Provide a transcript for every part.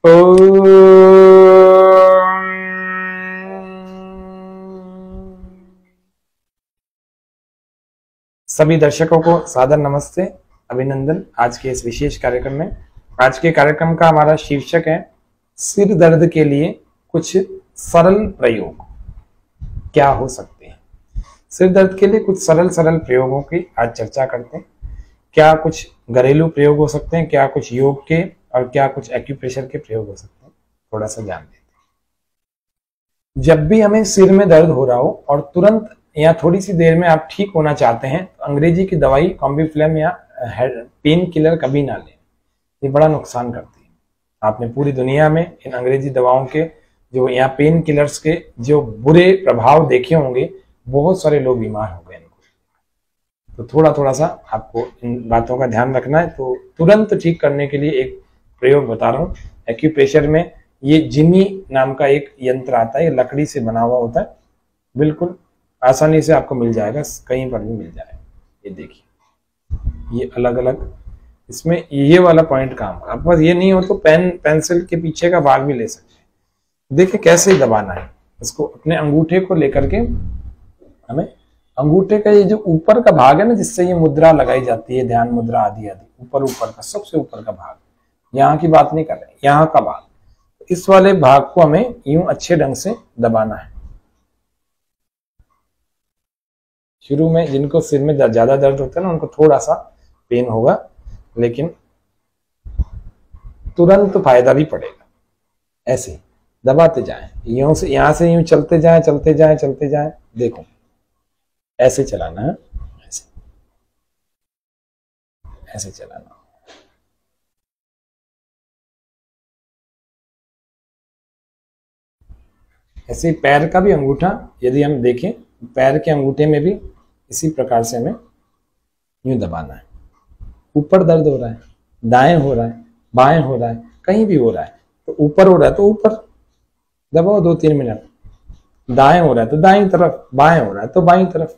सभी दर्शकों को सादर नमस्ते, अभिनंदन। आज के इस विशेष कार्यक्रम में, आज के कार्यक्रम का हमारा शीर्षक है सिर दर्द के लिए कुछ सरल प्रयोग क्या हो सकते हैं। सिर दर्द के लिए कुछ सरल प्रयोगों की आज चर्चा करते हैं। क्या कुछ घरेलू प्रयोग हो सकते हैं, क्या कुछ योग के और क्या कुछ एक्यूप्रेशर के प्रयोग हो सकते हैं, थोड़ा सा जान लेते हैं। जब भी हमें सिर में दर्द हो रहा हो और तुरंत या थोड़ी सी देर में आप ठीक होना चाहते हैं तो अंग्रेजी की दवाई कॉम्बिफ्लेम या पेन किलर कभी ना लें, ये बड़ा नुकसान करती है। आपने पूरी दुनिया में इन अंग्रेजी दवाओं के जो या पेन किलर्स के जो बुरे प्रभाव देखे होंगे, बहुत सारे लोग बीमार हो गए इनको। तो थोड़ा सा आपको इन बातों का ध्यान रखना है। तो तुरंत ठीक करने के लिए एक प्रयोग बता रहा हूँ। एक्यूप्रेशर में ये जिमी नाम का एक यंत्र आता है, ये लकड़ी से बना हुआ होता है, बिल्कुल आसानी से आपको मिल जाएगा, कहीं पर भी मिल जाएगा। ये देखिए, ये अलग अलग इसमें ये वाला पॉइंट काम, आपके पास ये नहीं हो तो पेंसिल के पीछे का भाग भी ले सकते हैं। देखिए कैसे दबाना है इसको। अपने अंगूठे को लेकर के हमें अंगूठे का ये जो ऊपर का भाग है ना, जिससे ये मुद्रा लगाई जाती है, ध्यान मुद्रा आदि ऊपर का सबसे ऊपर का भाग, यहाँ की बात नहीं कर रहे, यहाँ का भाग, इस वाले भाग को हमें यूं अच्छे ढंग से दबाना है। शुरू में जिनको सिर में ज्यादा दर्द होता है ना, उनको थोड़ा सा पेन होगा, लेकिन तुरंत फायदा भी पड़ेगा। ऐसे दबाते जाएं, यहां से यूं चलते जाएं। देखो ऐसे चलाना है, ऐसे चलाना। ऐसे पैर का भी अंगूठा यदि हम देखें, पैर के अंगूठे में भी इसी प्रकार से हमें यूं दबाना है। ऊपर दर्द हो रहा है, दाएं हो रहा है, बाएं हो रहा है, कहीं भी हो रहा है, तो ऊपर हो रहा है तो ऊपर दबाओ 2-3 मिनट, दाएं हो रहा है तो दाएं तरफ, बाएं हो रहा है तो बाएं तरफ।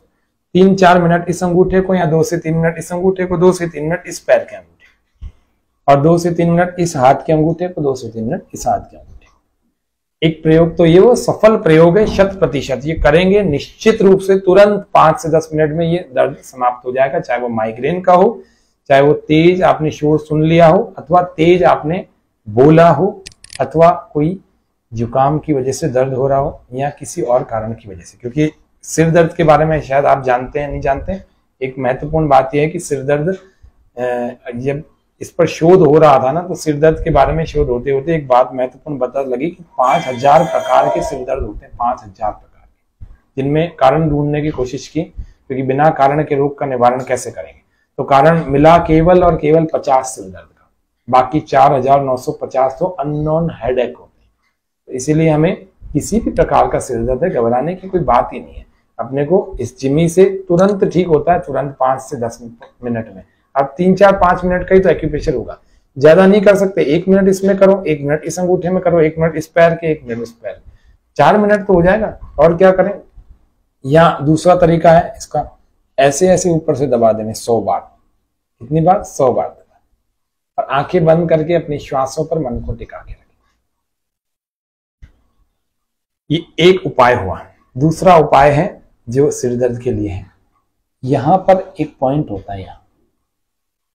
3-4 मिनट इस अंगूठे को, या 2 से 3 मिनट इस अंगूठे को, 2 से 3 मिनट इस पैर के अंगूठे, और 2 से 3 मिनट इस हाथ के अंगूठे को, 2 से 3 मिनट इस हाथ के अंगूठे। एक प्रयोग तो ये वो सफल प्रयोग है 100%। ये करेंगे निश्चित रूप से तुरंत 5 से 10 मिनट में ये दर्द समाप्त हो जाएगा। चाहे वो माइग्रेन का हो, चाहे वो तेज आपने शोर सुन लिया हो, अथवा तेज आपने बोला हो, अथवा कोई जुकाम की वजह से दर्द हो रहा हो, या किसी और कारण की वजह से। क्योंकि सिर दर्द के बारे में शायद आप जानते हैं, नहीं जानते, एक महत्वपूर्ण बात यह है कि सिर दर्द जब इस पर शोध हो रहा था ना, तो सिर दर्द के बारे में शोध होते होते एक बात महत्वपूर्ण पता लगी कि 5000 प्रकार के सिर दर्द होते हैं, 5000 प्रकार के, जिनमें कारण ढूंढने की कोशिश की, क्योंकि बिना कारण के रोग का निवारण कैसे करेंगे। तो कारण मिला केवल और केवल 50 सिर दर्द का, बाकी 4950 तो अननोन हेडेक होते हैं। तो इसीलिए हमें किसी भी प्रकार का सिर दर्द है, घबराने की कोई बात ही नहीं है। अपने को इस जिमी से तुरंत ठीक होता है, तुरंत 5 से 10 मिनट में। अब 3-4-5 मिनट का ही तो एक्यूप्रेशर होगा, ज्यादा नहीं कर सकते। 1 मिनट इसमें करो, 1 मिनट इस अंगूठे में करो, 1 मिनट इस पैर के, 1 मिनट इस पैर, 4 मिनट तो हो जाएगा। और क्या करें, या दूसरा तरीका है इसका, ऐसे ऊपर से दबा देने 100 बार। कितनी बार? 100 बार दबा, और आंखें बंद करके अपनी श्वासों पर मन को टिका के रखें। ये एक उपाय हुआ। दूसरा उपाय है जो सिर दर्द के लिए है, यहां पर एक पॉइंट होता है, यहाँ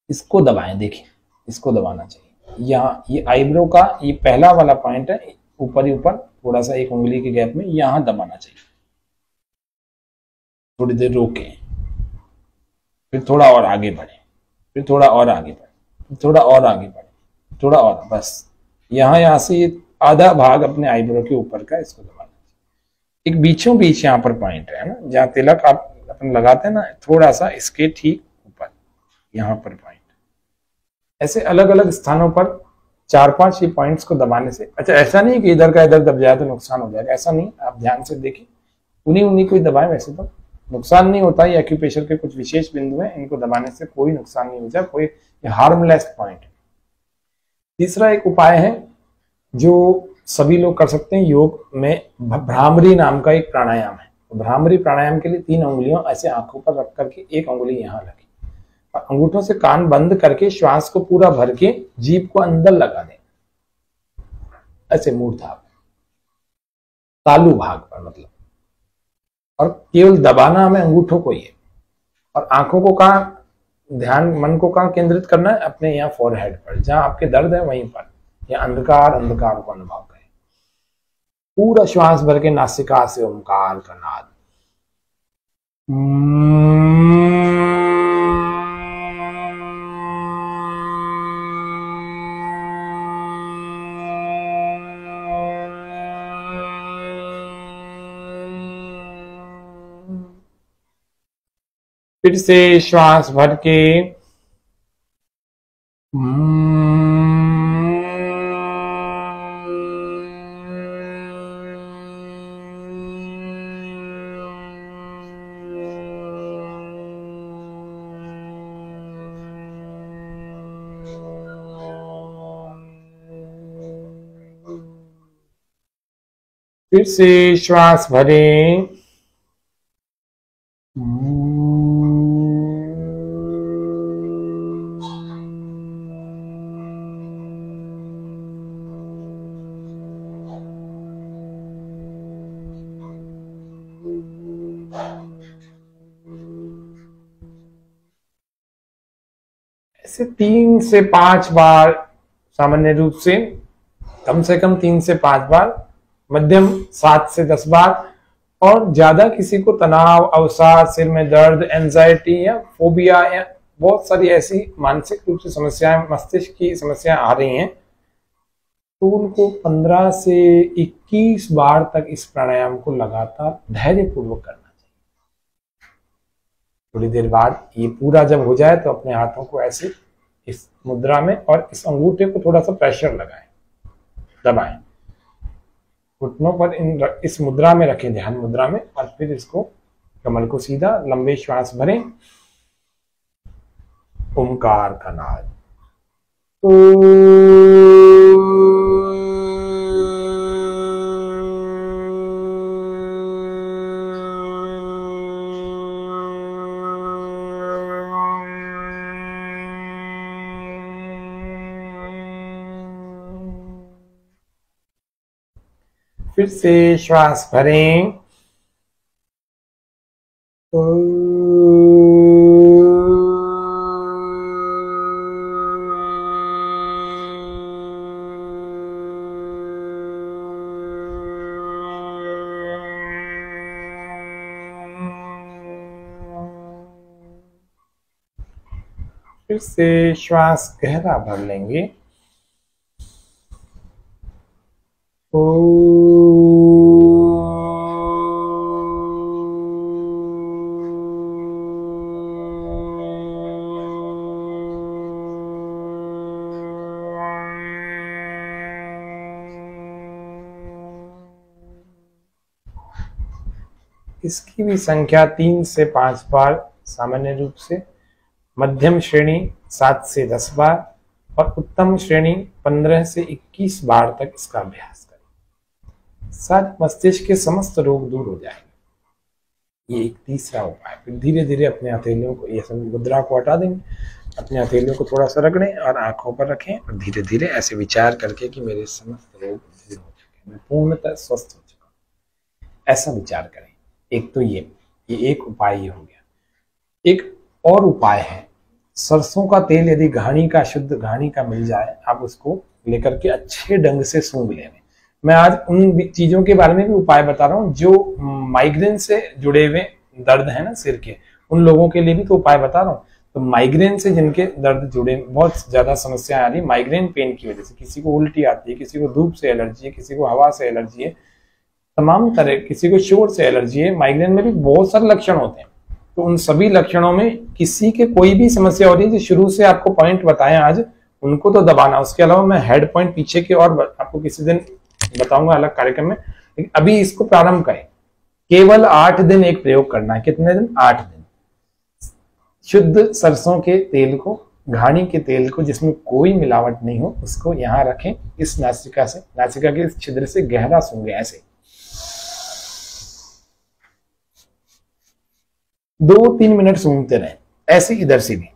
इसको दबाएं। देखिए इसको दबाना चाहिए। यहाँ ये आईब्रो का ये पहला वाला पॉइंट है, ऊपर ही ऊपर थोड़ा सा 1 उंगली के गैप में यहां दबाना चाहिए। थोड़ी देर रोके, फिर थोड़ा और आगे बढ़े, फिर थोड़ा और आगे बढ़े, थोड़ा और आगे बढ़े, थोड़ा और, बस यहां से ये आधा भाग अपने आईब्रो के ऊपर का इसको दबाना चाहिए। एक बीचों बीच यहाँ पर पॉइंट है ना, जहाँ तिलक आप अपन लगाते हैं ना, थोड़ा सा इसके ठीक ऊपर यहाँ पर पॉइंट। ऐसे अलग अलग स्थानों पर 4-5 ये पॉइंट्स को दबाने से, अच्छा ऐसा नहीं कि इधर का इधर दब जाए तो नुकसान हो जाएगा, ऐसा नहीं। आप ध्यान से देखिए, उन्हीं को ही दबाएं, वैसे तो नुकसान नहीं होता। ये एक्यूप्रेशर के कुछ विशेष बिंदु हैं, इनको दबाने से कोई नुकसान नहीं होता, कोई हार्मलेस पॉइंट है। तीसरा एक उपाय है जो सभी लोग कर सकते हैं, योग में भ्रामरी नाम का एक प्राणायाम है। तो भ्रामरी प्राणायाम के लिए 3 उंगलियों ऐसे आंखों पर रख करके 1 उंगली यहाँ रखें, अंगूठों से कान बंद करके श्वास को पूरा भर के जीभ को अंदर लगा दें। ऐसे मूर्धा तालू भाग पर मतलब, और केवल दबाना हमें अंगूठों को ही है। और आंखों को कहाँ ध्यान, मन को कहाँ केंद्रित करना है, अपने यहाँ फोरहेड पर, जहां आपके दर्द है वहीं पर, या अंधकार अंधकार को अनुभव करें। पूरा श्वास भर के नासिका से ओंकार का नाद। फिर से श्वास भर के फिर से श्वास भरें। ऐसे 3 से 5 बार सामान्य रूप से, कम से कम 3 से 5 बार, मध्यम 7 से 10 बार, और ज्यादा किसी को तनाव, अवसाद, सिर में दर्द, एंजाइटी या फोबिया या बहुत सारी ऐसी मानसिक रूप से समस्याएं, मस्तिष्क की समस्याएं आ रही हैं, तो उनको 15 से 21 बार तक इस प्राणायाम को लगातार धैर्यपूर्वक करना चाहिए। थोड़ी देर बाद ये पूरा जब हो जाए तो अपने हाथों को ऐसे इस मुद्रा में और इस अंगूठे को थोड़ा सा प्रेशर लगाएं, दबाएं, घुटनों पर इस मुद्रा में रखें, ध्यान मुद्रा में, और फिर इसको कमर को सीधा, लंबे श्वास भरें, ओंकार का नाद। फिर से श्वास भरें। फिर से श्वास गहरा भर लेंगे। इसकी भी संख्या 3 से 5 बार सामान्य रूप से, मध्यम श्रेणी 7 से 10 बार, और उत्तम श्रेणी 15 से 21 बार तक इसका अभ्यास करें। साथ मस्तिष्क के समस्त रोग दूर हो जाएंगे। ये एक तीसरा उपाय। फिर धीरे धीरे अपने हथेलियों को, ये मुद्रा को हटा देंगे, अपने हथेलियों को थोड़ा सा रगड़ें और आंखों पर रखें, और धीरे धीरे ऐसे विचार करके कि मेरे समस्त रोग दूर हो चुके हैं, मैं पूर्णतः स्वस्थ हो चुका हूँ, ऐसा विचार करें। एक तो ये एक उपाय ये हो गया। एक और उपाय है, सरसों का तेल यदि घानी का, शुद्ध घानी का मिल जाए, आप उसको लेकर के अच्छे ढंग से सूंघ लें। मैं आज उन चीजों के बारे में भी उपाय बता रहा हूँ जो माइग्रेन से जुड़े हुए दर्द है ना सिर के, उन लोगों के लिए भी तो उपाय बता रहा हूँ। तो माइग्रेन से जिनके दर्द जुड़े, बहुत ज्यादा समस्या आ रही है माइग्रेन पेन की वजह से, किसी को उल्टी आती है, किसी को धूप से एलर्जी है, किसी को हवा से एलर्जी है, तमाम तरह, किसी को शोर से एलर्जी है। माइग्रेन में भी बहुत सारे लक्षण होते हैं। तो उन सभी लक्षणों में किसी के कोई भी समस्या हो रही है, जो शुरू से आपको पॉइंट बताएं आज, उनको तो दबाना। उसके अलावा मैं हेड पॉइंट पीछे के और आपको किसी दिन बताऊंगा अलग कार्यक्रम में, लेकिन अभी इसको प्रारंभ करें। केवल 8 दिन एक प्रयोग करना है। कितने दिन? 8 दिन। शुद्ध सरसों के तेल को, घानी के तेल को, जिसमें कोई मिलावट नहीं हो, उसको यहां रखें, इस नासिका से, नासिका के इस छिद्र से गहरा सूंघें, ऐसे 2-3 मिनट सूंघते रहें, ऐसे इधर से भी।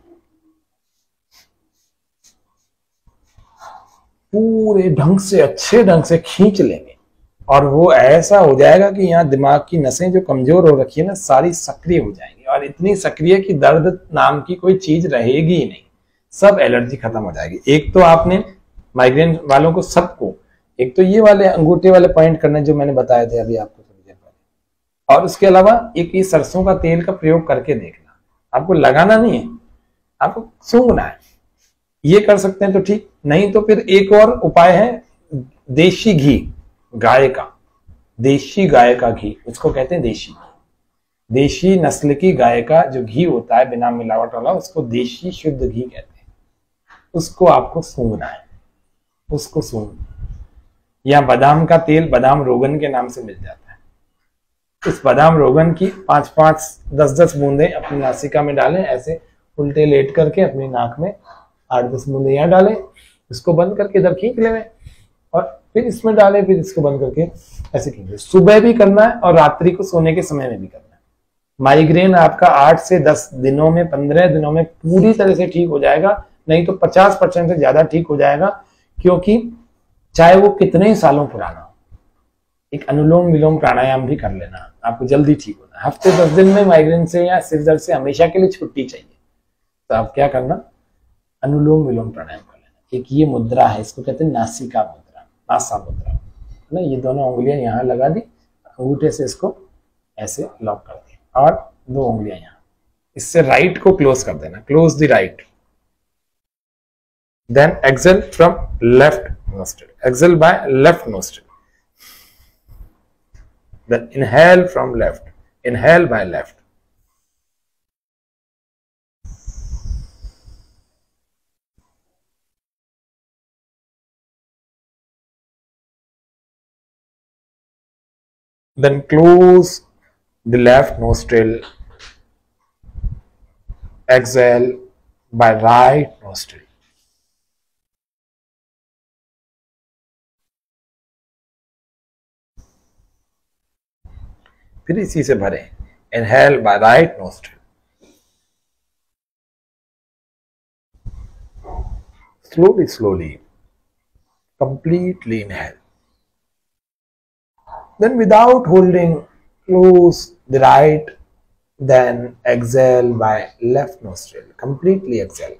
पूरे ढंग से अच्छे ढंग से खींच लेंगे और वो ऐसा हो जाएगा कि यहाँ दिमाग की नसें जो कमजोर हो रखी है ना, सारी सक्रिय हो जाएंगी और इतनी सक्रिय कि दर्द नाम की कोई चीज रहेगी ही नहीं, सब एलर्जी खत्म हो जाएगी। एक तो आपने माइग्रेन वालों को सबको एक तो ये वाले अंगूठे वाले पॉइंट करने जो मैंने बताए थे अभी आपको थोड़ी देर पहले, और उसके अलावा एक ये सरसों का तेल का प्रयोग करके देखना। आपको लगाना नहीं है, आपको सूंघना है। ये कर सकते हैं तो ठीक, नहीं तो फिर एक और उपाय है, देशी घी, गाय का, देशी गाय का घी, उसको कहते हैं देशी घी। देशी नस्ल की गाय का जो घी होता है बिना मिलावट वाला, उसको देशी शुद्ध घी कहते हैं। उसको आपको सूंघना है, उसको सूंघ, या बादाम का तेल, बादाम रोगन के नाम से मिल जाता है। इस बादाम रोगन की 5-5, 10-10 बूंदे अपनी नासिका में डालें, ऐसे उल्टे लेट करके अपनी नाक में 8-10 बूंदे यहाँ डालें, इसको बंद करके इधर खींच लें और फिर इसमें डालें, फिर इसको बंद करके ऐसे खींच। सुबह भी करना है और रात्रि को सोने के समय में भी करना है। माइग्रेन आपका 8 से 10 दिनों में, 15 दिनों में पूरी तरह से ठीक हो जाएगा, नहीं तो 50% से ज्यादा ठीक हो जाएगा, क्योंकि चाहे वो कितने ही सालों पुराना हो। एक अनुलोम विलोम प्राणायाम भी कर लेना, आपको जल्दी ठीक होना है। हफ्ते 10 दिन में माइग्रेन से या सिर दर्द से हमेशा के लिए छुट्टी चाहिए, तो आप क्या करना, अनुलोम विलोम प्राणायाम कर लेना। एक ये मुद्रा है, इसको कहते हैं नासिका मुद्रा, नासा मुद्रा, है ना। ये दोनों उंगलियां यहाँ लगा दी, अंगूठे से इसको ऐसे लॉक कर दिया और 2 उंगलियां यहाँ, इससे राइट को क्लोज कर देना, close the right. Then exhale from left nostril, exhale by left nostril, then inhale from left, inhale by left, then close the left nostril, exhale by right nostril, फिर इसी से भरें, inhale by right nostril, slowly slowly completely inhale, then without holding close the right, then exhale by left nostril, completely exhale।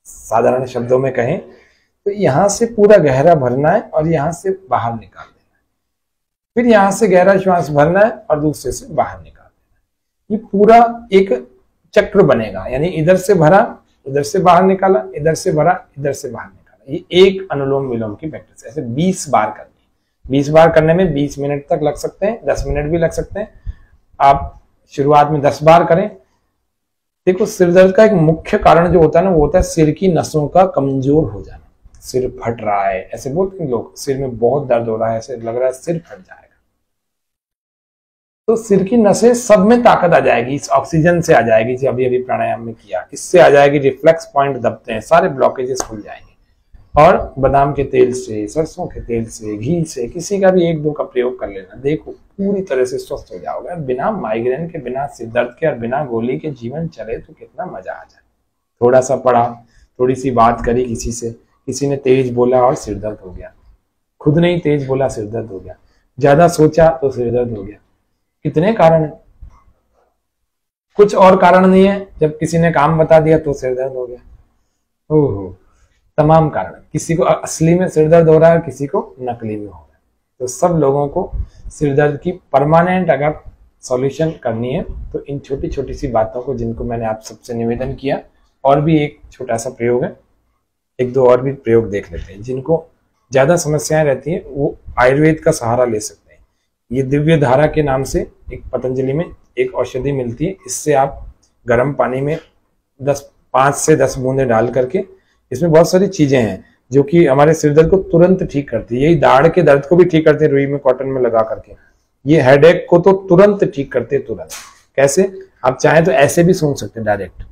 साधारण शब्दों में कहें तो यहां से पूरा गहरा भरना है और यहां से बाहर निकाल देना है, फिर यहां से गहरा श्वास भरना है और दूसरे से बाहर निकाल देना है। ये पूरा एक चक्र बनेगा, यानी इधर से भरा, इधर से बाहर निकाला, इधर से भरा, इधर से बाहर निकाला। ये एक अनुलोम विलोम की प्रैक्टिस, ऐसे 20 बार करनी है। 20 बार करने में 20 मिनट तक लग सकते हैं, 10 मिनट भी लग सकते हैं। आप शुरुआत में 10 बार करें। देखो, सिर दर्द का एक मुख्य कारण जो होता है ना, वो होता है सिर की नसों का कमजोर हो जाना। सिर फट रहा है, ऐसे बोलते हैं लोग, सिर में बहुत दर्द हो रहा है, ऐसे लग रहा है सिर फट जाएगा। तो सिर की नसें सब में ताकत आ जाएगी, इस ऑक्सीजन से आ जाएगी, जो अभी अभी प्राणायाम में किया, इससे आ जाएगी। रिफ्लेक्स पॉइंट दबते हैं, सारे ब्लॉकेजेस खुल जाएंगे। और बादाम के तेल से, सरसों के तेल से, घी से, किसी का भी 1-2 का प्रयोग कर लेना, देखो पूरी तरह से स्वस्थ हो जाओगे। बिना माइग्रेन के, बिना सिर दर्द के और बिना गोली के जीवन चले तो कितना मजा आ जाए। थोड़ा सा पढ़ा, थोड़ी सी बात करी किसी से, किसी ने तेज बोला और सिर दर्द हो गया, खुद ने ही तेज बोला सिर दर्द हो गया, ज्यादा सोचा तो सिर दर्द हो गया। कितने कारण है, कुछ और कारण नहीं है, जब किसी ने काम बता दिया तो सिर दर्द हो गया। ओहो, तमाम कारण, किसी को असली में सिर दर्द हो रहा है, किसी को नकली में हो रहा है। तो सब लोगों को सिर दर्द की परमानेंट अगर सॉल्यूशन करनी है तो इन छोटी छोटी सी बातों को, जिनको मैंने आप सबसे निवेदन किया, और भी एक छोटा सा प्रयोग है, 1-2 और भी प्रयोग देख लेते हैं। जिनको ज्यादा समस्याएं रहती हैं वो आयुर्वेद का सहारा ले सकते हैं। ये दिव्य धारा के नाम से एक पतंजलि में एक औषधि मिलती है, इससे आप गर्म पानी में 5 से 10 बूंदे डाल करके, इसमें बहुत सारी चीजें हैं जो कि हमारे सिर दर्द को तुरंत ठीक करती है। यही दाढ़ के दर्द को भी ठीक करते हैं रुई में, कॉटन में लगा करके। ये हेडेक को तो तुरंत ठीक करते हैं, तुरंत। कैसे, आप चाहें तो ऐसे भी सूंघ सकते हैं डायरेक्ट,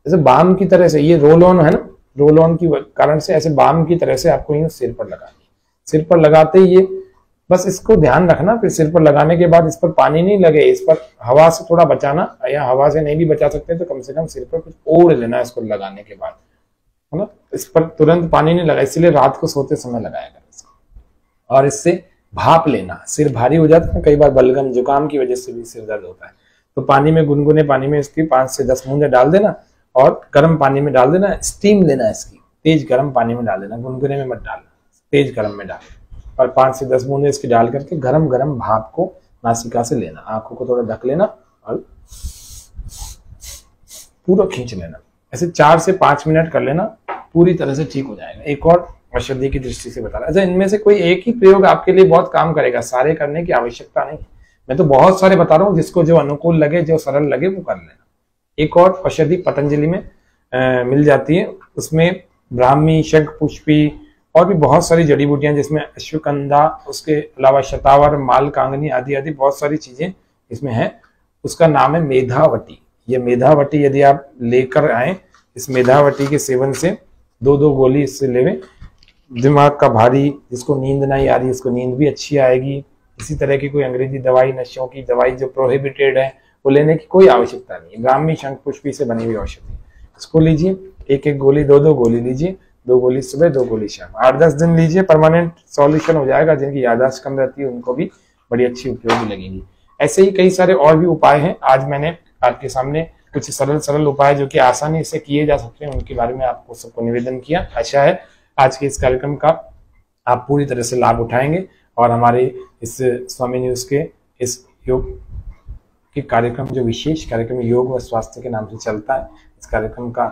जैसे बाम की तरह से। ये रोल ऑन है ना, रोल ऑन की कारण से ऐसे बाम की तरह से आपको यूं सिर पर लगा, सिर पर लगाते ही ये बस इसको ध्यान रखना, फिर सिर पर लगाने के बाद इस पर पानी नहीं लगे, इस पर हवा से थोड़ा बचाना, या हवा से नहीं भी बचा सकते तो कम से कम सिर पर कुछ ओढ़ लेना इसको लगाने के बाद, है ना। इस पर तुरंत पानी नहीं लगा, इसलिए रात को सोते समय लगाया करें इसको। और इससे भाप लेना, सिर भारी हो जाता है कई बार, बलगम जुकाम की वजह से भी सिर दर्द होता है, तो पानी में, गुनगुने पानी में इसकी 5 से 10 बूंदे डाल देना और गर्म पानी में डाल देना, स्टीम लेना इसकी, तेज गर्म पानी में डाल देना, गुनगुने में मत डालना, तेज गर्म में डाल, और 5 से 10 बूंदे इसकी डाल करके गरम गरम भाप को नासिका से लेना, आंखों को थोड़ा ढक लेना और पूरा खींच लेना। ऐसे 4 से 5 मिनट कर लेना, पूरी तरह से ठीक हो जाएगा। एक और औषधि की दृष्टि से बता रहा, अच्छा इनमें से कोई एक ही प्रयोग आपके लिए बहुत काम करेगा, सारे करने की आवश्यकता नहीं, मैं तो बहुत सारे बता रहा हूँ, जिसको जो अनुकूल लगे, जो सरल लगे वो कर लेना। एक और औषधि पतंजलि में मिल जाती है, उसमें ब्राह्मी, शंखपुष्पी और भी बहुत सारी जड़ी बूटियां, जिसमें अश्वगंधा, उसके अलावा शतावर, मालकांगनी आदि आदि बहुत सारी चीजें इसमें है। उसका नाम है मेधावटी। ये मेधावटी यदि आप लेकर आए, इस मेधावटी के सेवन से 2-2 गोली इससे लेवें, दिमाग का भारी, जिसको नींद नहीं आ रही उसको नींद भी अच्छी आएगी। इसी तरह की कोई अंग्रेजी दवाई, नशों की दवाई जो प्रोहिबिटेड है वो लेने की कोई आवश्यकता नहीं है। ब्राह्मी, शंखपुष्पी से बनी हुई औषधि, इसको लीजिए, 1-1 गोली, 2-2 गोली लीजिए, 2 गोली सुबह, 2 गोली शाम, 8-10 दिन लीजिए, परमानेंट सॉल्यूशन हो जाएगा। जिनकी याददाश्त कम रहती है उनको भी बड़ी अच्छी उपयोगी लगेगी। ऐसे ही कई सारे और भी उपाय हैं, आज मैंने आपके सामने कुछ सरल उपाय जो कि आसानी से किए जा सकते हैं, उनके बारे में आपको सबको निवेदन किया। आशा है आज के इस कार्यक्रम का आप पूरी तरह से लाभ उठाएंगे और हमारे इस स्वामी न्यूज के इस योग के कार्यक्रम, जो विशेष कार्यक्रम योग व स्वास्थ्य के नाम से चलता है, इस कार्यक्रम का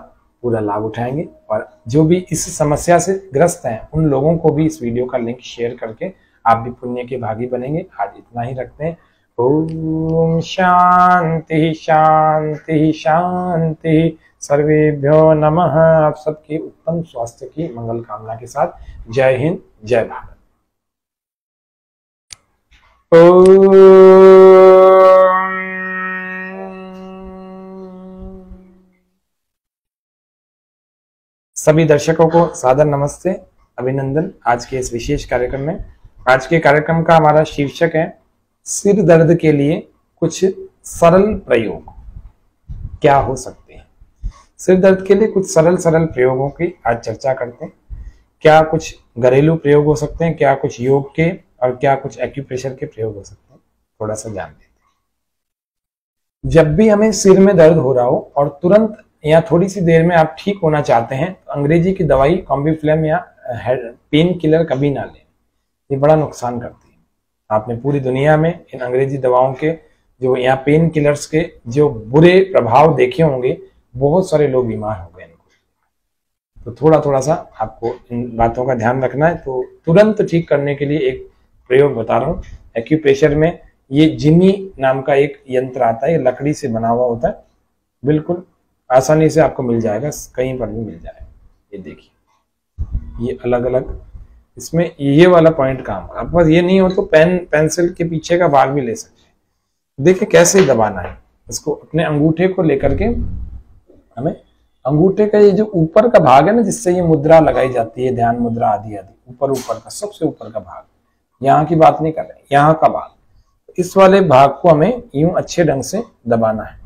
पूरा लाभ उठाएंगे। और जो भी इस समस्या से ग्रस्त हैं उन लोगों को भी इस वीडियो का लिंक शेयर करके आप भी पुण्य के भागी बनेंगे। आज इतना ही रखते हैं। ओम शांति शांति शांति, सर्वेभ्यो नमः। आप सबके उत्तम स्वास्थ्य की मंगल कामना के साथ जय हिंद, जय भारत। सभी दर्शकों को सादर नमस्ते, अभिनंदन। आज के इस विशेष कार्यक्रम में, आज के कार्यक्रम का हमारा शीर्षक है सिर दर्द के लिए कुछ सरल प्रयोग क्या हो सकते हैं। सिर दर्द के लिए कुछ सरल प्रयोगों की आज चर्चा करते हैं। क्या कुछ घरेलू प्रयोग हो सकते हैं, क्या कुछ योग के, और क्या कुछ एक्यूप्रेशर के प्रयोग हो सकते हैं, थोड़ा सा जान लेते हैं। जब भी हमें सिर में दर्द हो रहा हो और तुरंत या थोड़ी सी देर में आप ठीक होना चाहते हैं, तो अंग्रेजी की दवाई कॉम्बिफ्लेम या पेन किलर कभी ना लें, ये बड़ा नुकसान करती है। आपने पूरी दुनिया में इन अंग्रेजी दवाओं के जो या पेन किलर्स के जो बुरे प्रभाव देखे होंगे, बहुत सारे लोग बीमार हो गए इनको। तो थोड़ा सा आपको इन बातों का ध्यान रखना है। तो तुरंत ठीक करने के लिए एक प्रयोग बता रहा हूँ। एक्यूप्रेशर में ये जिमी नाम का एक यंत्र आता है, ये लकड़ी से बना हुआ होता है, बिल्कुल आसानी से आपको मिल जाएगा, कहीं पर भी मिल जाएगा। ये देखिए, ये अलग अलग, इसमें ये वाला पॉइंट काम का, आपके पास ये नहीं हो तो पेंसिल के पीछे का भाग भी ले सकते हैं। देखिए कैसे दबाना है इसको। अपने अंगूठे को लेकर के हमें अंगूठे का ये जो ऊपर का भाग है ना, जिससे ये मुद्रा लगाई जाती है, ध्यान मुद्रा आदि आदि, ऊपर का सबसे ऊपर का भाग, यहाँ की बात नहीं कर रहे, यहाँ का भाग, इस वाले भाग को हमें यूं अच्छे ढंग से दबाना है।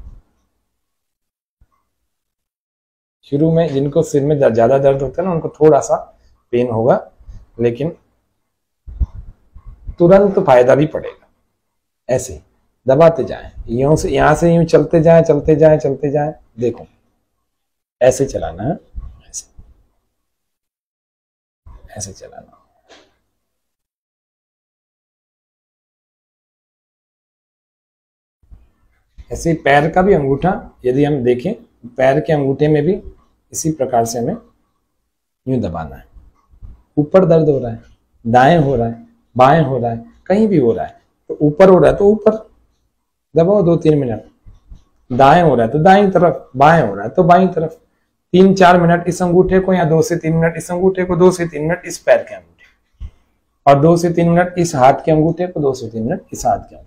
शुरू में जिनको सिर में ज्यादा दर्द होता है ना, उनको थोड़ा सा पेन होगा, लेकिन तुरंत फायदा भी पड़ेगा। ऐसे दबाते जाएं, यहां से यूं चलते जाएं। देखो ऐसे चलाना है, ऐसे चलाना। ऐसे पैर का भी अंगूठा यदि हम देखें, पैर के अंगूठे में भी इसी प्रकार से हमें यूं दबाना है। ऊपर दर्द हो रहा है, दाएं हो रहा है, बाएं हो रहा है, कहीं भी हो रहा है, तो ऊपर हो रहा है तो ऊपर दबाओ 2-3 मिनट, दाएं हो रहा है तो दाईं तरफ, बाएं हो रहा है तो बाईं तरफ, 3-4 मिनट इस अंगूठे को, या 2 से 3 मिनट इस अंगूठे को, 2 से 3 मिनट इस पैर के अंगूठे, और 2 से 3 मिनट इस हाथ के अंगूठे को, 2 से 3 मिनट इस हाथ के अंगूठे।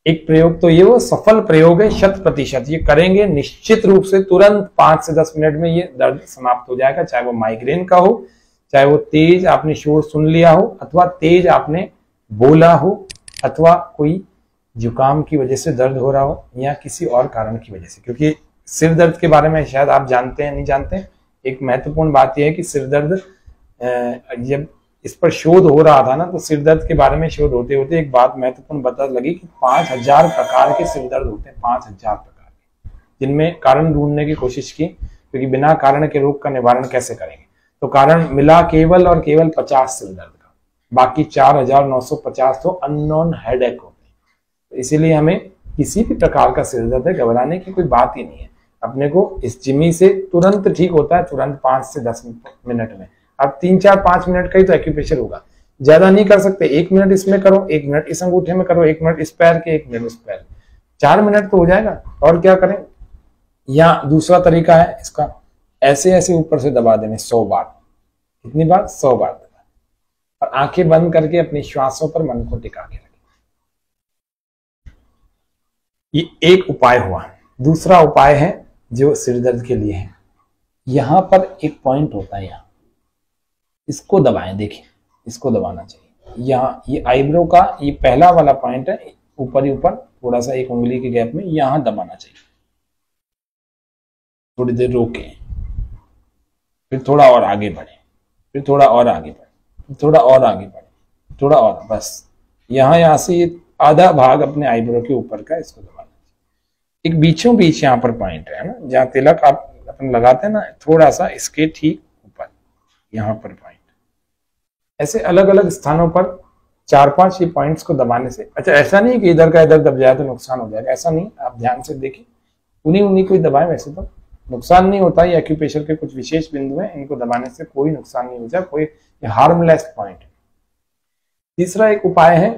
एक प्रयोग तो ये वो सफल प्रयोग है 100%। ये करेंगे निश्चित रूप से तुरंत 5 से 10 मिनट में ये दर्द समाप्त हो जाएगा। चाहे वो माइग्रेन का हो, चाहे वो तेज आपने शोर सुन लिया हो, अथवा तेज आपने बोला हो, अथवा कोई जुकाम की वजह से दर्द हो रहा हो, या किसी और कारण की वजह से। क्योंकि सिर दर्द के बारे में शायद आप जानते हैं नहीं जानते हैं, एक महत्वपूर्ण बात यह है कि सिर दर्द जब इस पर शोध हो रहा था ना, तो सिर दर्द के बारे में शोध होते होते एक बात महत्वपूर्ण पता लगी कि 5000 प्रकार के सिर दर्द होते हैं, 5000 प्रकार के, जिनमें कारण ढूंढने की कोशिश की, क्योंकि बिना कारण के रोग का निवारण कैसे करेंगे। तो कारण मिला केवल और केवल 50 सिर दर्द का, बाकी 4950 तो अननोन हेडेक होते हैं। तो इसीलिए हमें किसी भी प्रकार का सिर दर्द है, घबराने की कोई बात ही नहीं है। अपने को इस जिमी से तुरंत ठीक होता है, तुरंत 5 से 10 मिनट में। अब 3 4 5 मिनट का ही तो एक्यूप्रेशर होगा, ज्यादा नहीं कर सकते। 1 मिनट इसमें करो, 1 मिनट इस अंगूठे में करो, 1 मिनट इस पैर के, 1 मिनट उस पैर के, 4 मिनट तो हो जाएगा। और क्या करें, या दूसरा तरीका है इसका, ऐसे ऐसे ऊपर से दबा देने 100 बार। कितनी बार? 100 बार दबा, और आंखें बंद करके अपनी श्वासों पर मन को टिका के रखें। ये एक उपाय हुआ। दूसरा उपाय है जो सिर दर्द के लिए है, यहां पर एक पॉइंट होता है, यहां इसको दबाएं, देखिए इसको दबाना चाहिए। यहाँ ये आईब्रो का ये पहला वाला पॉइंट है, ऊपर ही ऊपर थोड़ा सा 1 उंगली के गैप में, यहां दबाना चाहिए। थोड़ी देर रोके, फिर थोड़ा और आगे बढ़े, फिर थोड़ा और आगे बढ़े, थोड़ा और आगे बढ़े, थोड़ा और, बस यहां से ये आधा भाग अपने आईब्रो के ऊपर का इसको दबाना चाहिए। एक बीचों बीच यहाँ पर पॉइंट है ना, जहाँ तिलक आप अपन लगाते हैं ना, थोड़ा सा इसके ठीक ऊपर यहाँ पर पॉइंट। ऐसे अलग अलग स्थानों पर 4-5 ये पॉइंट्स को दबाने से, अच्छा ऐसा नहीं कि इधर का इधर दब जाए तो नुकसान हो जाएगा, ऐसा नहीं, आप ध्यान से देखिए, उन्हीं को दबाएं, वैसे तो नुकसान नहीं होता। ये एक्यूप्रेशर के कुछ विशेष बिंदु हैं, इनको दबाने से कोई नुकसान नहीं होता, कोई हार्मलेस पॉइंट है। तीसरा एक उपाय है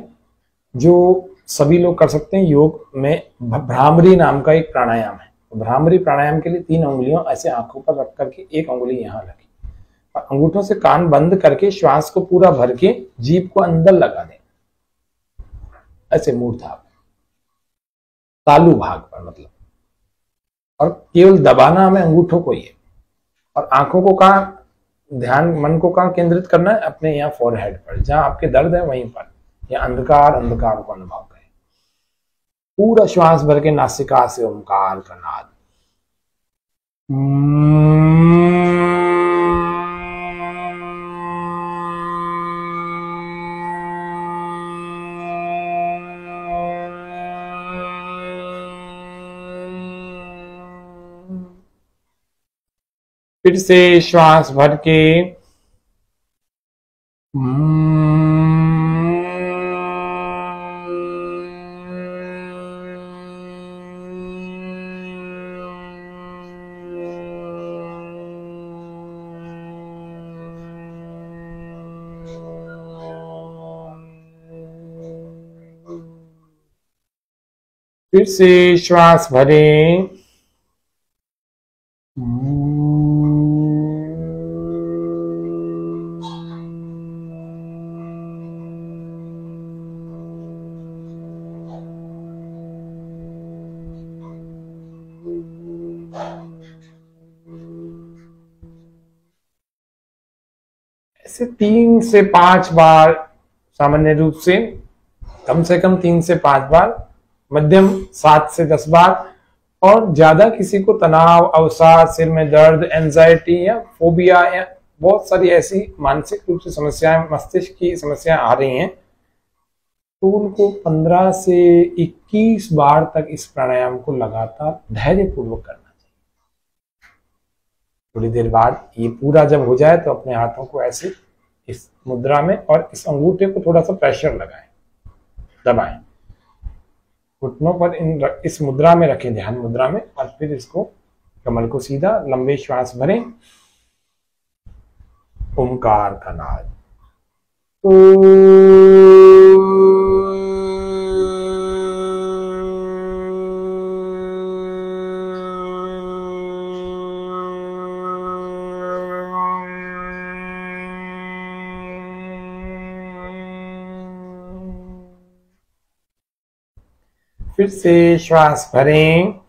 जो सभी लोग कर सकते हैं योग में, भ्रामरी नाम का एक प्राणायाम है। तो भ्रामरी प्राणायाम के लिए 3 उंगलियों ऐसे आंखों पर रख करके, 1 उंगली यहाँ रखी, अंगूठों से कान बंद करके श्वास को पूरा भर के जीभ को अंदर लगा दें, ऐसे मूर्धाभ तालू भाग पर मतलब, और केवल दबाना हमें अंगूठों को ही है। और आंखों को कहाँ ध्यान, मन को कहाँ केंद्रित करना है? अपने यहाँ फोरहेड पर, जहां आपके दर्द है वहीं पर, या अंधकार अंधकार को अनुभव करें। पूरा श्वास भर के नासिका से ओंकार का नाद, फिर से श्वास भर के फिर से श्वास भरें, ऐसे 3 से 5 बार, सामान्य रूप से कम 3 से 5 बार, मध्यम 7 से 10 बार। और ज्यादा किसी को तनाव, अवसाद, सिर में दर्द, एंजाइटी या फोबिया या बहुत सारी ऐसी मानसिक रूप से समस्याएं, मस्तिष्क की समस्याएं आ रही हैं, तो उनको 15 से 21 बार तक इस प्राणायाम को लगातार धैर्यपूर्वक करना चाहिए। थोड़ी देर बाद ये पूरा जब हो जाए तो अपने हाथों को ऐसे इस मुद्रा में, और इस अंगूठे को थोड़ा सा प्रेशर लगाएं, दबाएं, घुटनों पर इस मुद्रा में रखें, ध्यान मुद्रा में, और फिर इसको कमल को सीधा, लंबे श्वास भरें, ओंकार का नाद। फिर से श्वास भरें,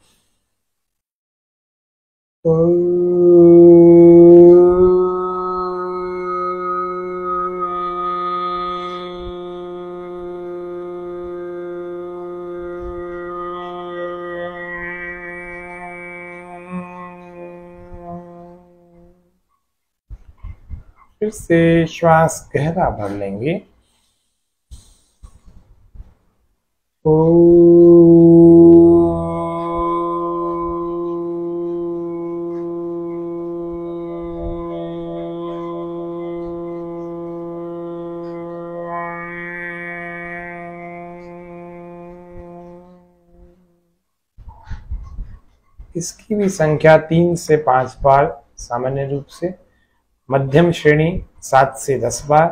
फिर से श्वास गहरा भर लेंगे। इसकी भी संख्या 3 से 5 बार सामान्य रूप से, मध्यम श्रेणी 7 से 10 बार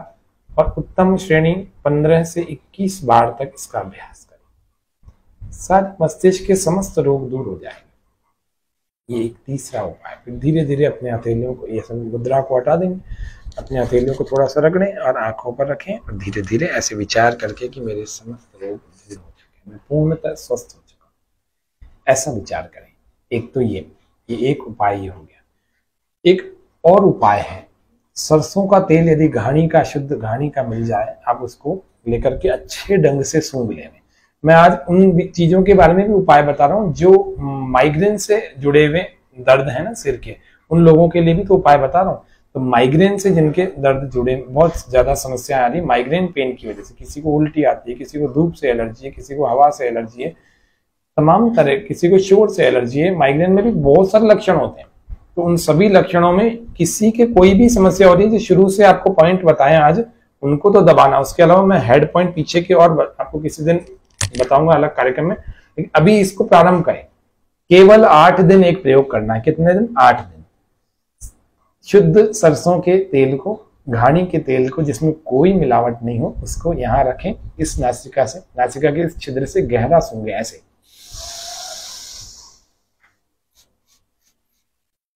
और उत्तम श्रेणी 15 से 21 बार तक इसका अभ्यास करें। साथ मस्तिष्क के समस्त रोग दूर हो जाएंगे। ये एक तीसरा उपाय। फिर धीरे धीरे अपने हथेलियों को, ये मुद्रा को हटा देंगे, अपने हथेलियों को थोड़ा सा रगड़ें और आंखों पर रखें और धीरे धीरे ऐसे विचार करके कि मेरे समस्त रोग दूर हो चुके, मैं पूर्णतः स्वस्थ हो चुका हूं, ऐसा विचार करें। एक तो ये एक उपाय ही हो गया। एक और उपाय है, सरसों का तेल यदि घानी का, शुद्ध घानी का मिल जाए, आप उसको लेकर के अच्छे ढंग से सूंघ लें। मैं आज उन चीजों के बारे में भी उपाय बता रहा हूँ जो माइग्रेन से जुड़े हुए दर्द है ना सिर के, उन लोगों के लिए भी तो उपाय बता रहा हूँ। तो माइग्रेन से जिनके दर्द जुड़े, बहुत ज्यादा समस्या आ रही है माइग्रेन पेन की वजह से, किसी को उल्टी आती है, किसी को धूप से एलर्जी है, किसी को हवा से एलर्जी है, तमाम तरह, किसी को शोर से एलर्जी है। माइग्रेन में भी बहुत सारे लक्षण होते हैं। तो उन सभी लक्षणों में किसी के कोई भी समस्या हो रही है, जो शुरू से आपको पॉइंट बताएं आज, उनको तो दबाना। उसके अलावा मैं हेड पॉइंट पीछे के और आपको किसी दिन बताऊंगा अलग कार्यक्रम में, लेकिन अभी इसको प्रारंभ करें। केवल 8 दिन एक प्रयोग करना है। कितने दिन? 8 दिन। शुद्ध सरसों के तेल को, घानी के तेल को, जिसमें कोई मिलावट नहीं हो, उसको यहां रखें। इस नासिका से, नासिका के इस छिद्र से गहरा सूंघे ऐसे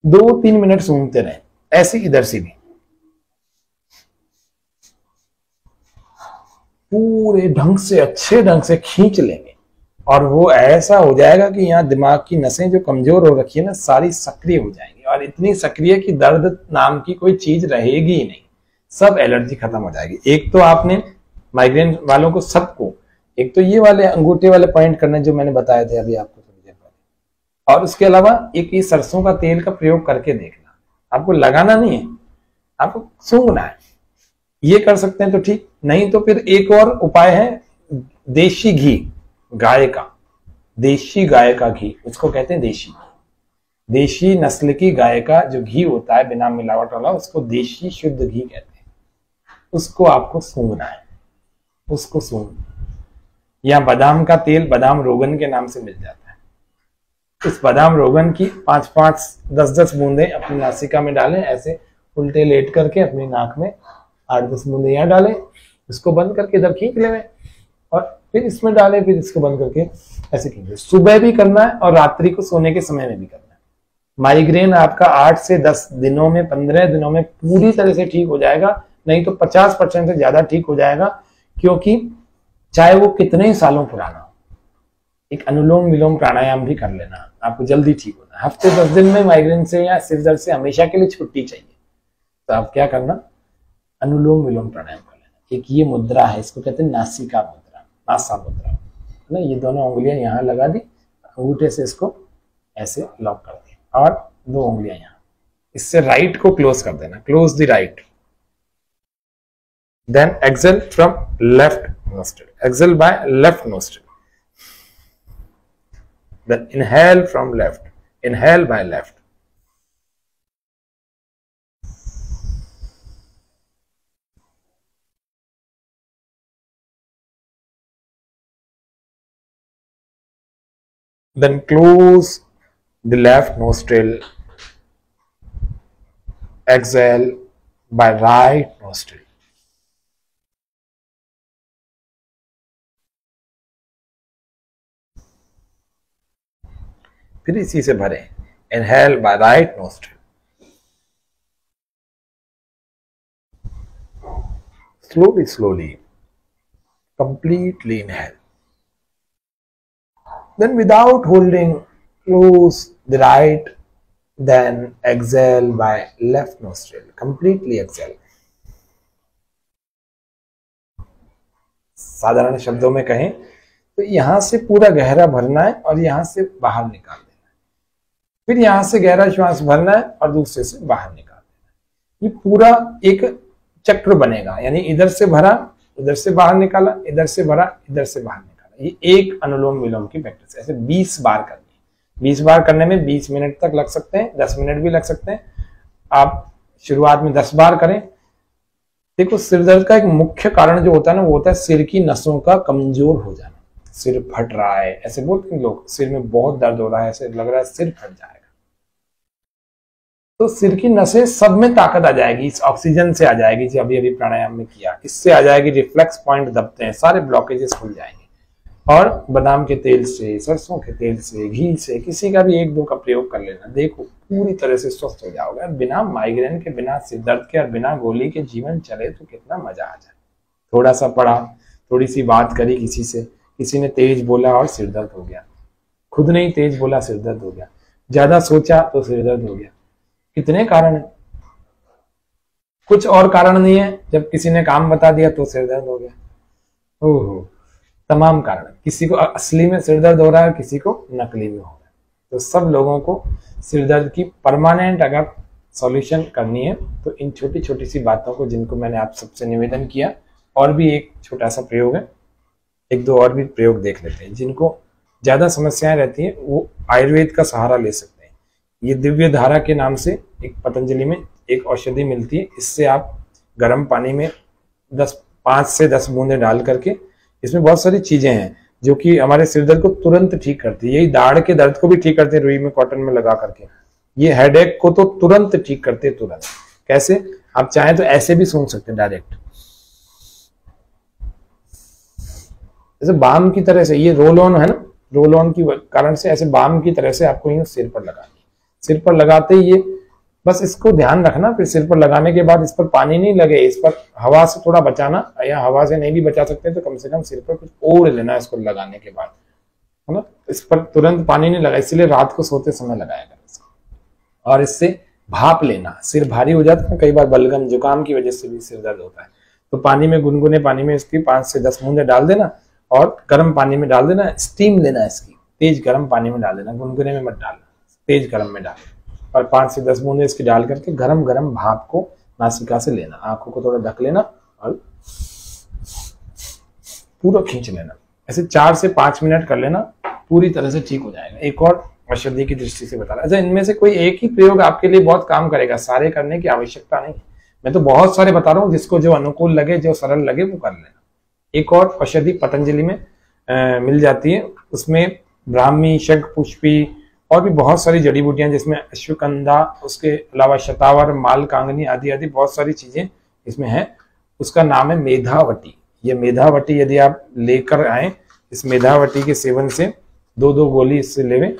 2-3 मिनट सूंघते रहें, ऐसे इधर से भी पूरे ढंग से, अच्छे ढंग से खींच लेंगे और वो ऐसा हो जाएगा कि यहाँ दिमाग की नसें जो कमजोर हो रखी है ना, सारी सक्रिय हो जाएंगी और इतनी सक्रिय कि दर्द नाम की कोई चीज रहेगी ही नहीं। सब एलर्जी खत्म हो जाएगी। एक तो आपने माइग्रेन वालों को सबको, एक तो ये वाले अंगूठे वाले पॉइंट करने जो मैंने बताए थे अभी आपको थोड़ी देर पहले, और उसके अलावा एक ये सरसों का तेल का प्रयोग करके देखना। आपको लगाना नहीं है, आपको सूंघना है। ये कर सकते हैं तो ठीक, नहीं तो फिर एक और उपाय है, देशी घी, गाय का, देशी गाय का घी, उसको कहते हैं देशी घी। देशी नस्ल की गाय का जो घी होता है बिना मिलावट वाला, उसको देशी शुद्ध घी कहते हैं। उसको आपको सूंघना है, उसको सूंघ। या बादाम का तेल, बादाम रोगन के नाम से मिल जाता है। इस बादाम रोगन की 5-5, 10-10 बूंदें अपनी नासिका में डालें, ऐसे उल्टे लेट करके अपनी नाक में 8-10 बूंदे यहाँ डालें, इसको बंद करके इधर खींच लें और फिर इसमें डालें, फिर इसको बंद करके ऐसे खींच लें। सुबह भी करना है और रात्रि को सोने के समय में भी करना है। माइग्रेन आपका 8 से 10 दिनों में, 15 दिनों में पूरी तरह से ठीक हो जाएगा, नहीं तो 50% से ज्यादा ठीक हो जाएगा। क्योंकि चाहे वो कितने ही सालों पुराना हो, एक अनुलोम विलोम प्राणायाम भी कर लेना, आपको जल्दी ठीक होना। हफ्ते 10 दिन में माइग्रेन से या सिर दर्द से हमेशा के लिए छुट्टी चाहिए, तो आप क्या करना, अनुलोम विलोम प्राणायाम कर लेना। एक ये मुद्रा है, इसको कहते हैं नासिका मुद्रा, नासा मुद्रा है ना। ये दोनों उंगलियां यहाँ लगा दी, अंगूठे से इसको ऐसे लॉक कर दिया और 2 उंगलियां यहाँ, इससे राइट को क्लोज कर देना, close the right. Then exhale from left nostril, exhale by left nostril, then inhale from left, inhale by left, then close the left nostril, exhale by right nostril, फिर इसी से भरें, inhale by right nostril, slowly slowly completely inhale, then without holding close the right, then exhale by left nostril, completely exhale। साधारण शब्दों में कहें तो यहां से पूरा गहरा भरना है और यहां से बाहर निकाल देना है, फिर यहां से गहरा श्वास भरना है और दूसरे से बाहर निकाल देना है। ये पूरा एक चक्र बनेगा, यानी इधर से भरा, इधर से बाहर निकाला, इधर से भरा, इधर से बाहर निकाला। ये एक अनुलोम विलोम की प्रैक्टिस है। ऐसे 20 बार करनी है। 20 बार करने में 20 मिनट तक लग सकते हैं, 10 मिनट भी लग सकते हैं। आप शुरुआत में 10 बार करें। देखो, सिर दर्द का एक मुख्य कारण जो होता है ना, वो होता है सिर की नसों का कमजोर हो जाना। सिर फट रहा है, ऐसे बोलते हैं लोग, सिर में बहुत दर्द हो रहा है, ऐसे लग रहा है सिर फट जाएगा। तो सिर की नसें सब में ताकत आ जाएगी, इस ऑक्सीजन से आ जाएगी जो अभी अभी प्राणायाम में किया, इससे आ जाएगी। रिफ्लेक्स पॉइंट दबते हैं, सारे ब्लॉकेजेस खुल जाएंगे। और बादाम के तेल से, सरसों के तेल से, घी से, किसी का भी 1-2 का प्रयोग कर लेना। देखो, पूरी तरह से स्वस्थ हो जाओगे। बिना माइग्रेन के, बिना सिर दर्द के और बिना गोली के जीवन चले तो कितना मजा आ जाए। थोड़ा सा पढ़ा, थोड़ी सी बात करी किसी से, किसी ने तेज बोला और सिर दर्द हो गया, खुद ने ही तेज बोला सिर दर्द हो गया, ज्यादा सोचा तो सिर दर्द हो गया। कितने कारण है, कुछ और कारण नहीं है, जब किसी ने काम बता दिया तो सिर दर्द हो गया। ओहो, तमाम कारण। किसी को असली में सिर दर्द हो रहा है, किसी को नकली में हो रहा है। तो सब लोगों को सिर दर्द की परमानेंट अगर सॉल्यूशन करनी है तो इन छोटी छोटी सी बातों को, जिनको मैंने आप सबसे निवेदन किया, और भी एक छोटा सा प्रयोग है, 1-2 और भी प्रयोग देख लेते हैं। जिनको ज्यादा समस्याएं रहती हैं वो आयुर्वेद का सहारा ले सकते हैं। ये दिव्य धारा के नाम से एक पतंजलि में एक औषधि मिलती है। इससे आप गर्म पानी में 5 से 10 बूंदे डाल करके, इसमें बहुत सारी चीजें हैं जो कि हमारे सिर दर्द को तुरंत ठीक करती है। यही दाढ़ के दर्द को भी ठीक करते हैं, रुई में कॉटन में लगा करके। ये हेडेक को तो तुरंत ठीक करते हैं, तुरंत। कैसे? आप चाहें तो ऐसे भी सूंघ सकते हैं डायरेक्ट, जैसे बाम की तरह से। ये रोल ऑन है ना, रोल ऑन की कारण से ऐसे बाम की तरह से आपको यूं सिर पर लगानी। सिर पर लगाते ही ये बस इसको ध्यान रखना, फिर सिर पर लगाने के बाद इस पर पानी नहीं लगे, इस पर हवा से थोड़ा बचाना, या हवा से नहीं भी बचा सकते तो कम से कम सिर पर कुछ ओढ़ लेना इसको लगाने के बाद, है ना। इस पर तुरंत पानी नहीं लगा, इसलिए रात को सोते समय लगाया करें इसको। और इससे भाप लेना, सिर भारी हो जाता है कई बार, बलगम जुकाम की वजह से भी सिर दर्द होता है, तो पानी में, गुनगुने पानी में इसकी 5 से 10 बूंदे डाल देना और गर्म पानी में डाल देना। स्टीम लेना इसकी, तेज गर्म पानी में डाल देना, गुनगुने में मत डालना, तेज गर्म में डालना। और 5 से 10 बूंदे इसकी डाल करके गरम गरम भाप को नासिका से लेना, आंखों को थोड़ा ढक लेना और पूरा खींच लेना। ऐसे 4 से 5 मिनट कर लेना, पूरी तरह से ठीक हो जाएगा। एक और औषधि की दृष्टि से बता रहा, अच्छा इनमें से कोई एक ही प्रयोग आपके लिए बहुत काम करेगा, सारे करने की आवश्यकता नहीं। मैं तो बहुत सारे बता रहा हूँ, जिसको जो अनुकूल लगे, जो सरल लगे वो कर लेना। एक और औषधि पतंजलि में मिल जाती है, उसमें ब्राह्मी, शंखपुष्पी और भी बहुत सारी जड़ी बूटियां, जिसमें अश्वगंधा, उसके अलावा शतावर, मालकांगनी आदि आदि बहुत सारी चीजें इसमें है। उसका नाम है मेधावटी। ये मेधावटी यदि आप लेकर आए, इस मेधावटी के सेवन से 2-2 गोली इससे लेवें,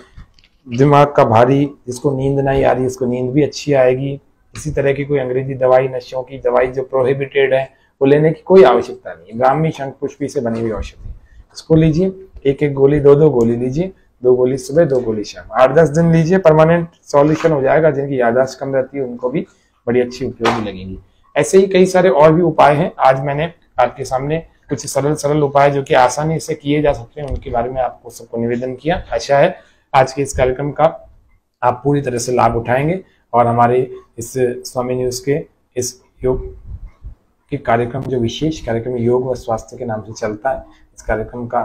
दिमाग का भारी, जिसको नींद नहीं आ रही उसको नींद भी अच्छी आएगी। इसी तरह की कोई अंग्रेजी दवाई, नशों की दवाई जो प्रोहिबिटेड है वो लेने की कोई आवश्यकता नहीं है। ब्राह्मी, शंखपुष्पी से बनी हुई औषधि, इसको लीजिए, 1-1 गोली, 2-2 गोली लीजिए, 2 गोली सुबह, 2 गोली शाम, 8-10 दिन लीजिए, परमानेंट सॉल्यूशन हो जाएगा। जिनकी याददाश्त कम रहती है उनको भी बड़ी अच्छी उपयोगी लगेंगी। ऐसे ही कई सारे और भी उपाय हैं। आज मैंने आपके सामने कुछ सरल उपाय जो कि आसानी से किए जा सकते हैं, उनके बारे में आपको सबको निवेदन किया। आशा है आज के इस कार्यक्रम का आप पूरी तरह से लाभ उठाएंगे और हमारे इस स्वामी न्यूज के इस योग के कार्यक्रम, जो विशेष कार्यक्रम योग व स्वास्थ्य के नाम से चलता है, इस कार्यक्रम का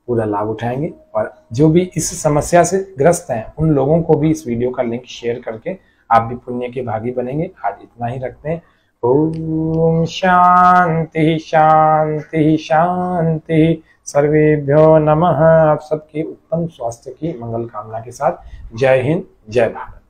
पूरा लाभ उठाएंगे। और जो भी इस समस्या से ग्रस्त हैं उन लोगों को भी इस वीडियो का लिंक शेयर करके आप भी पुण्य के भागी बनेंगे। आज इतना ही रखते हैं। ओम शांति शांति शांति, सर्वेभ्यो नमः। आप सबके उत्तम स्वास्थ्य की मंगल कामना के साथ जय हिंद, जय भारत।